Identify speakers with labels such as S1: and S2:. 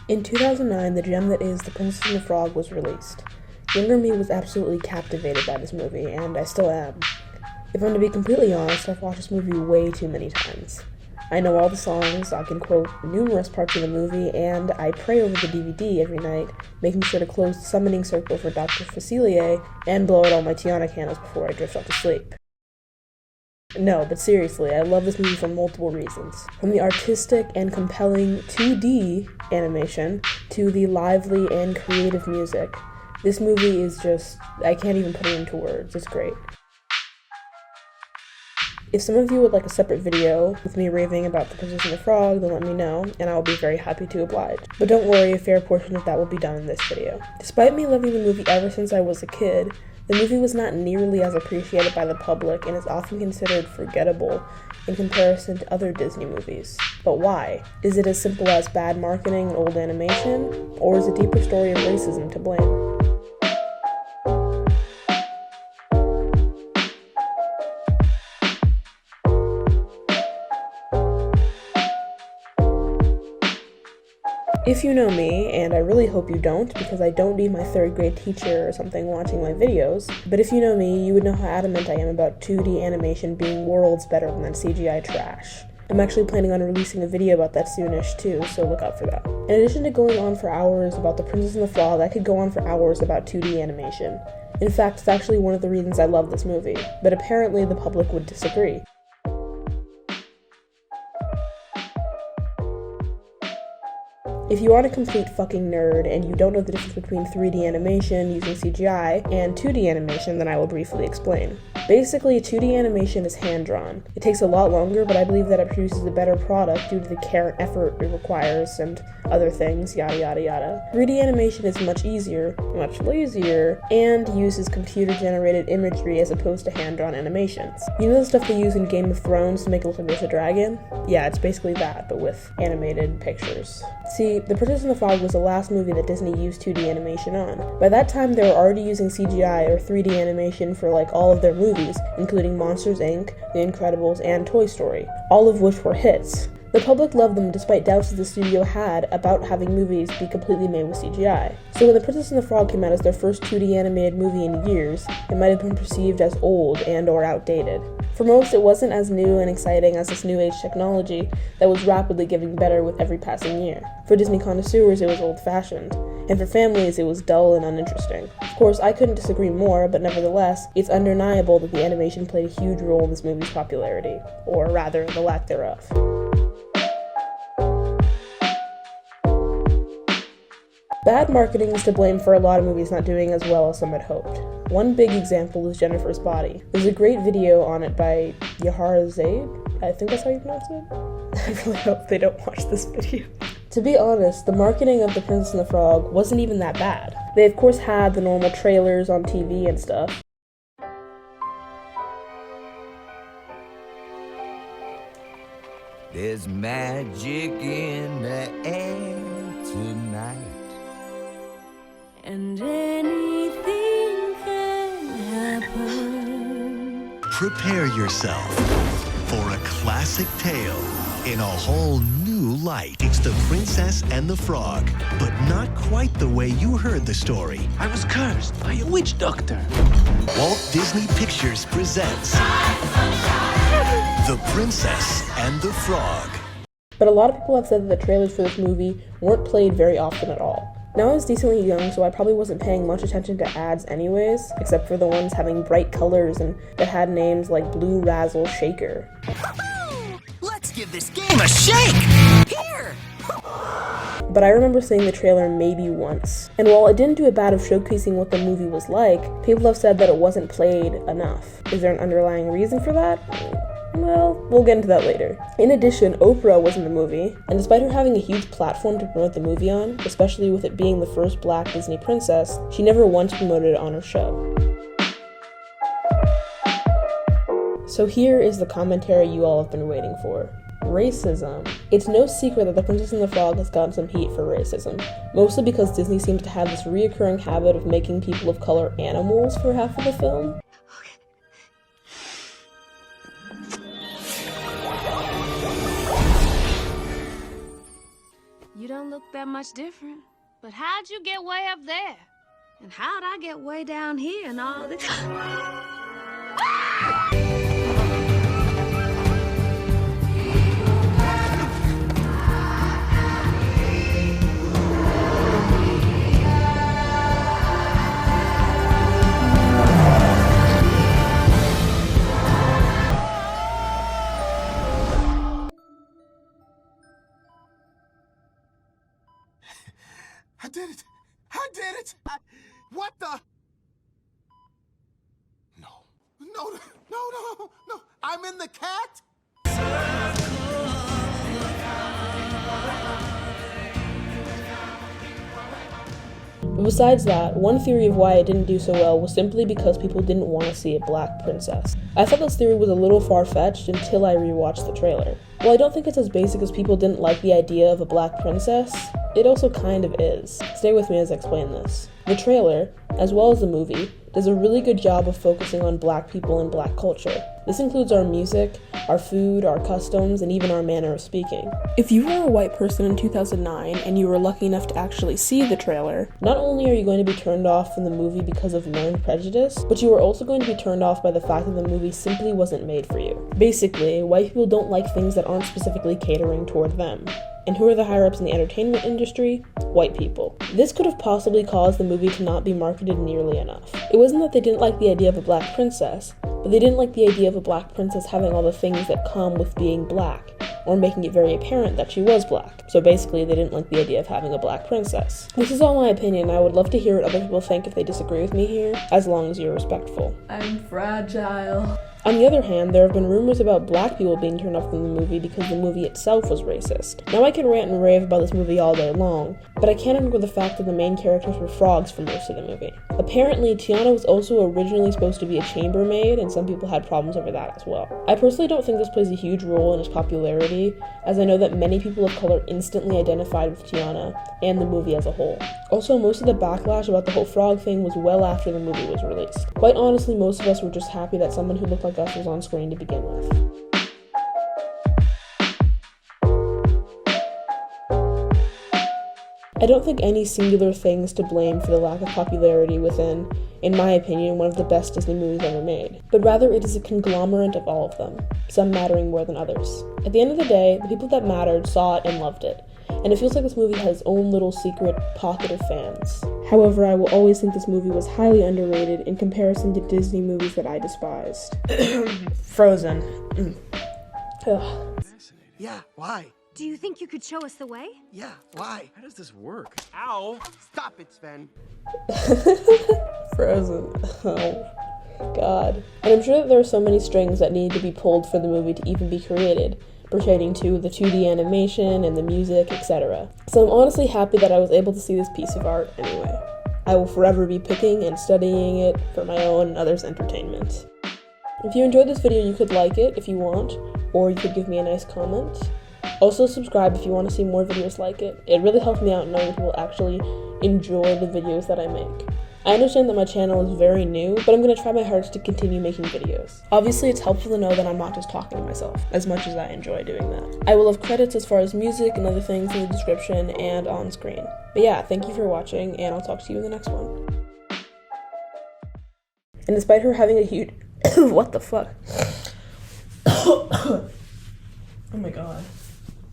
S1: In 2009, the gem that is The Princess and the Frog was released. Younger me was absolutely captivated by this movie, and I still am. If I'm to be completely honest, I've watched this movie way too many times. I know all the songs, I can quote numerous parts of the movie, and I pray over the DVD every night, making sure to close the summoning circle for Dr. Facilier and blow out all my Tiana candles before I drift off to sleep. No, but seriously, I love this movie for multiple reasons. From the artistic and compelling 2D animation to the lively and creative music. This movie is just, I can't even put it into words, it's great. If some of you would like a separate video with me raving about The Princess and the Frog, then let me know, and I will be very happy to oblige. But don't worry, a fair portion of that will be done in this video. Despite me loving the movie ever since I was a kid, the movie was not nearly as appreciated by the public and is often considered forgettable in comparison to other Disney movies. But why? Is it as simple as bad marketing and old animation? Or is a deeper story of racism to blame? If you know me, and I really hope you don't, because I don't need my 3rd grade teacher or something watching my videos, but if you know me, you would know how adamant I am about 2D animation being worlds better than that CGI trash. I'm actually planning on releasing a video about that soonish too, so look out for that. In addition to going on for hours about The Princess and the Frog, I could go on for hours about 2D animation. In fact, it's actually one of the reasons I love this movie, but apparently the public would disagree. If you aren't a complete fucking nerd and you don't know the difference between 3D animation using CGI and 2D animation, then I will briefly explain. Basically, 2D animation is hand-drawn. It takes a lot longer, but I believe that it produces a better product due to the care and effort it requires and other things, yada yada yada. 3D animation is much easier, much lazier, and uses computer-generated imagery as opposed to hand-drawn animations. You know the stuff they use in Game of Thrones to make it look like there's a dragon? Yeah, it's basically that, but with animated pictures. See, The Princess and the Frog was the last movie that Disney used 2D animation on. By that time, they were already using CGI or 3D animation for like all of their movies, including Monsters, Inc., The Incredibles, and Toy Story, all of which were hits. The public loved them despite doubts that the studio had about having movies be completely made with CGI. So when The Princess and the Frog came out as their first 2D animated movie in years, it might have been perceived as old and or outdated. For most, it wasn't as new and exciting as this new age technology that was rapidly getting better with every passing year. For Disney connoisseurs, it was old-fashioned, and for families, it was dull and uninteresting. Of course, I couldn't disagree more, but nevertheless, it's undeniable that the animation played a huge role in this movie's popularity, or rather, the lack thereof. Bad marketing is to blame for a lot of movies not doing as well as some had hoped. One big example is Jennifer's Body. There's a great video on it by Yahara Zaid. I think that's how you pronounce it. I really hope they don't watch this video. To be honest, the marketing of The Princess and the Frog wasn't even that bad. They of course had the normal trailers on TV and stuff.
S2: There's magic in the air tonight, and anything can happen.
S3: Prepare yourself for a classic tale in a whole new light. It's The Princess and the Frog, but not quite the way you heard the story.
S4: I was cursed by a witch doctor.
S3: Walt Disney Pictures presents The Princess and the Frog.
S1: But a lot of people have said that the trailers for this movie weren't played very often at all. Now I was decently young, so I probably wasn't paying much attention to ads anyways, except for the ones having bright colors and that had names like Blue Razzle Shaker.
S2: Let's give this game a shake! Here!
S1: But I remember seeing the trailer maybe once. And while it didn't do a bad of showcasing what the movie was like, people have said that it wasn't played enough. Is there an underlying reason for that? Well, we'll get into that later. In addition, Oprah was in the movie, and despite her having a huge platform to promote the movie on, especially with it being the first Black Disney princess, she never once promoted it on her show. So here is the commentary you all have been waiting for. Racism. It's no secret that The Princess and the Frog has gotten some heat for racism, mostly because Disney seems to have this reoccurring habit of making people of color animals for half of the film.
S5: You don't look that much different. But how'd you get way up there? And how'd I get way down here and all this?
S2: I did it! I did it! What the? No. I'm in the cat?
S1: But besides that, one theory of why it didn't do so well was simply because people didn't want to see a black princess. I thought this theory was a little far-fetched until I rewatched the trailer. While I don't think it's as basic as people didn't like the idea of a black princess, it also kind of is. Stay with me as I explain this. The trailer, as well as the movie, does a really good job of focusing on black people and black culture. This includes our music, our food, our customs, and even our manner of speaking. If you were a white person in 2009 and you were lucky enough to actually see the trailer, not only are you going to be turned off from the movie because of learned prejudice, but you are also going to be turned off by the fact that the movie simply wasn't made for you. Basically, white people don't like things that aren't specifically catering toward them. And who are the higher-ups in the entertainment industry? White people. This could have possibly caused the movie to not be marketed nearly enough. It wasn't that they didn't like the idea of a black princess, but they didn't like the idea of a black princess having all the things that come with being black, or making it very apparent that she was black. So basically, they didn't like the idea of having a black princess. This is all my opinion. I would love to hear what other people think if they disagree with me here, as long as you're respectful.
S6: I'm fragile.
S1: On the other hand, there have been rumors about black people being turned off from the movie because the movie itself was racist. Now I can rant and rave about this movie all day long, but I can't ignore the fact that the main characters were frogs for most of the movie. Apparently, Tiana was also originally supposed to be a chambermaid, and some people had problems over that as well. I personally don't think this plays a huge role in its popularity, as I know that many people of color instantly identified with Tiana and the movie as a whole. Also, most of the backlash about the whole frog thing was well after the movie was released. Quite honestly, most of us were just happy that someone who looked like us was on screen to begin with. I don't think any singular thing is to blame for the lack of popularity within, in my opinion, one of the best Disney movies ever made, but rather it is a conglomerate of all of them, some mattering more than others. At the end of the day, the people that mattered saw it and loved it, and it feels like this movie has its own little secret pocket of fans. However, I will always think this movie was highly underrated in comparison to Disney movies that I despised. Frozen. Ugh.
S2: Yeah, why?
S7: Do you think you could show us the way?
S2: Yeah, why?
S4: How does this work?
S2: Ow! Stop it, Sven.
S1: Frozen. Oh, God. And I'm sure that there are so many strings that need to be pulled for the movie to even be created, pertaining to the 2D animation and the music, etc. So I'm honestly happy that I was able to see this piece of art anyway. I will forever be picking and studying it for my own and others' entertainment. If you enjoyed this video, you could like it if you want, or you could give me a nice comment. Also subscribe if you want to see more videos like it. It really helps me out knowing that people actually enjoy the videos that I make. I understand that my channel is very new, but I'm going to try my hardest to continue making videos. Obviously, it's helpful to know that I'm not just talking to myself, as much as I enjoy doing that. I will have credits as far as music and other things in the description and on screen. But yeah, thank you for watching, and I'll talk to you in the next one. And despite her having a huge... what the fuck? Oh my god.